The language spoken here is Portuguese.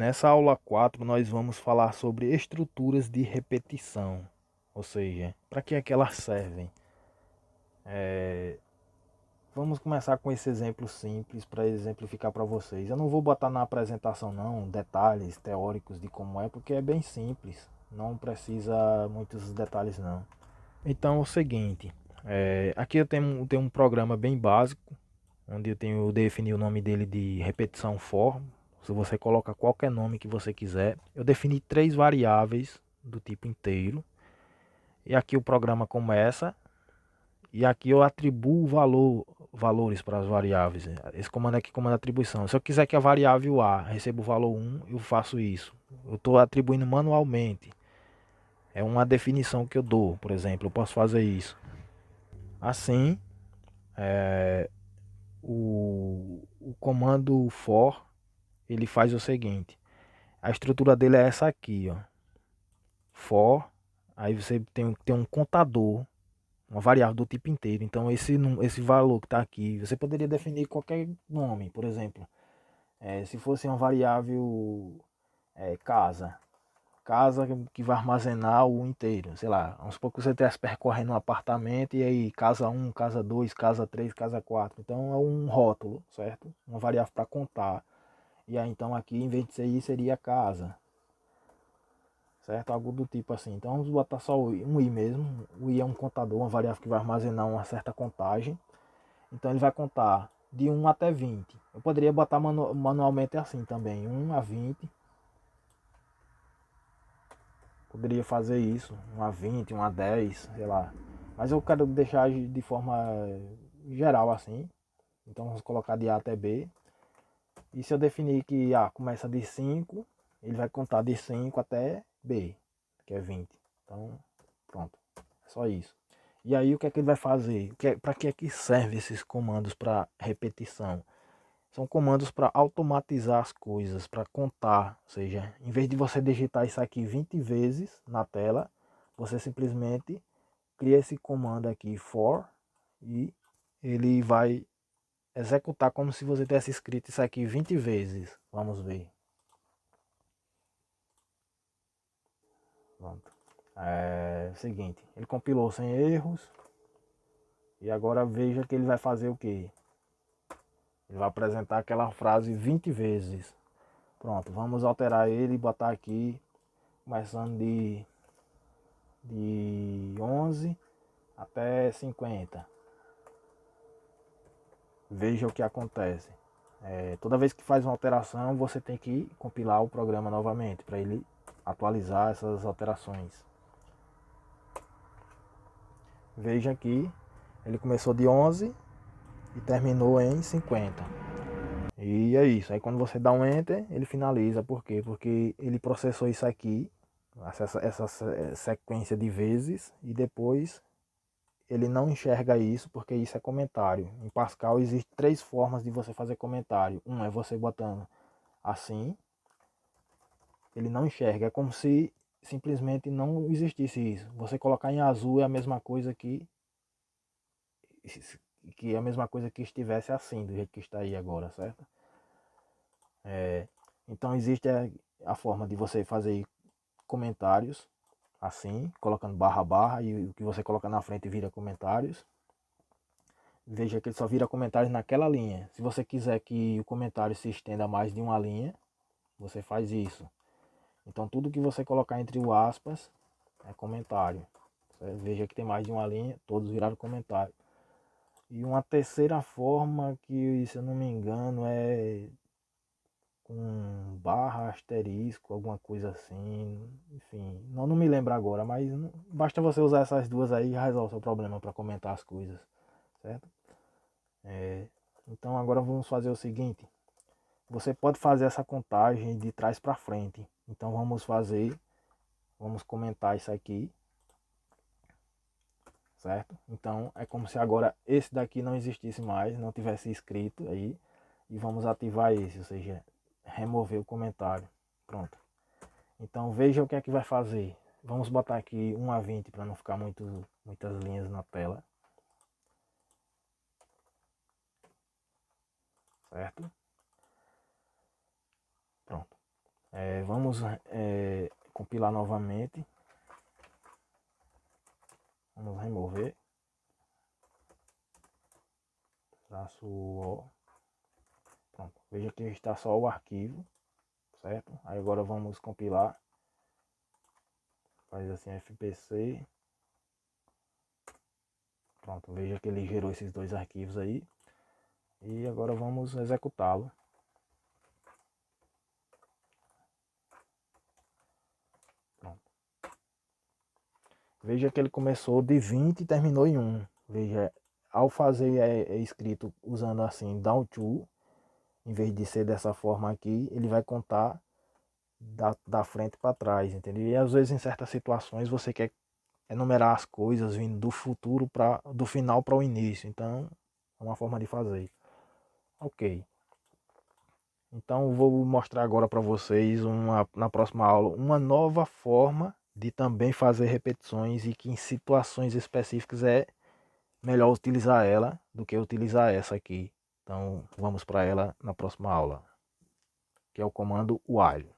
Nessa aula 4 nós vamos falar sobre estruturas de repetição, ou seja, para que é que elas servem. Vamos começar com esse exemplo simples para exemplificar para vocês. Eu não vou botar na apresentação não detalhes teóricos de como é, porque é bem simples, não precisa muitos detalhes não. Então é o seguinte, aqui eu tenho um programa bem básico, onde eu defini o nome dele de repetição for. Se você coloca qualquer nome que você quiser. Eu defini 3 variáveis do tipo inteiro. E aqui o programa começa. E aqui eu atribuo valores para as variáveis. Esse comando aqui é comando de atribuição. Se eu quiser que a variável A receba o valor 1, eu faço isso. Eu estou atribuindo manualmente. É uma definição que eu dou, por exemplo. Eu posso fazer isso. Assim, o comando for ele faz o seguinte. A estrutura dele é essa aqui, ó. For, aí você tem um contador, uma variável do tipo inteiro. Então esse valor que está aqui, você poderia definir qualquer nome, por exemplo. Se fosse uma variável casa, casa que vai armazenar o inteiro, sei lá, vamos supor que você estivesse percorrendo um apartamento e aí casa 1, casa 2, casa 3, casa 4. Então é um rótulo, certo? Uma variável para contar. E aí então aqui em vez de ser isso seria casa, certo? Algo do tipo assim. Então vamos botar só um i mesmo. O i é um contador, uma variável que vai armazenar uma certa contagem. Então ele vai contar de 1 até 20. Eu poderia botar manualmente assim também, 1 a 20. Poderia fazer isso, 1 a 20, 1 a 10, sei lá. Mas eu quero deixar de forma geral assim. Então vamos colocar de A até B. E se eu definir que A começa de 5, ele vai contar de 5 até B, que é 20. Então, pronto. É só isso. E aí o que é que ele vai fazer? Para que é que serve esses comandos para repetição? São comandos para automatizar as coisas, para contar. Ou seja, em vez de você digitar isso aqui 20 vezes na tela, você simplesmente cria esse comando aqui for e ele vai executar como se você tivesse escrito isso aqui 20 vezes. Vamos ver. Pronto. É o seguinte, ele compilou sem erros. E agora veja que ele vai fazer o que? Ele vai apresentar aquela frase 20 vezes. Pronto, vamos alterar ele e botar aqui, começando de 11 até 50. Veja o que acontece. Toda vez que faz uma alteração, você tem que compilar o programa novamente para ele atualizar essas alterações. Veja aqui, ele começou de 11 e terminou em 50. E é isso. Aí quando você dá um enter, ele finaliza. Por quê? Porque ele processou isso aqui, essa sequência de vezes, e depois ele não enxerga isso porque isso é comentário. Em Pascal existem 3 formas de você fazer comentário. Um é você botando assim, ele não enxerga. É como se simplesmente não existisse isso. Você colocar em azul é a mesma coisa que é a mesma coisa que estivesse assim, do jeito que está aí agora, certo? Então existe a forma de você fazer comentários assim, colocando barra barra e o que você coloca na frente vira comentários. Veja que ele só vira comentários naquela linha. Se você quiser que o comentário se estenda a mais de uma linha, você faz isso. Então tudo que você colocar entre o aspas é comentário. Veja que tem mais de uma linha, todos viraram comentário. E uma terceira forma que, se eu não me engano, é com barra, asterisco, alguma coisa assim. Enfim, não me lembro agora, mas basta você usar essas duas aí e resolve o seu problema para comentar as coisas, certo? Então agora vamos fazer o seguinte. Você pode fazer essa contagem de trás para frente. Então vamos comentar isso aqui, certo? Então é como se agora esse daqui não existisse mais, não tivesse escrito aí. E vamos ativar esse, ou seja, remover o comentário. Pronto. Então veja o que é que vai fazer. Vamos botar aqui 1 a 20 para não ficar muitas linhas na tela. Certo? Pronto. Vamos compilar novamente. Vamos remover. Traço O. Pronto. Veja que está só o arquivo, certo? Aí agora vamos compilar. Faz assim fpc. Pronto, veja que ele gerou esses dois arquivos aí. E agora vamos executá-lo. Pronto. Veja que ele começou de 20 e terminou em 1. Veja, ao fazer escrito usando assim down to, em vez de ser dessa forma aqui, ele vai contar da frente para trás, entendeu? E às vezes em certas situações você quer enumerar as coisas vindo do futuro para do final para o início, então é uma forma de fazer. Ok. Então vou mostrar agora para vocês na próxima aula uma nova forma de também fazer repetições e que em situações específicas é melhor utilizar ela do que utilizar essa aqui. Então vamos para ela na próxima aula, que é o comando while.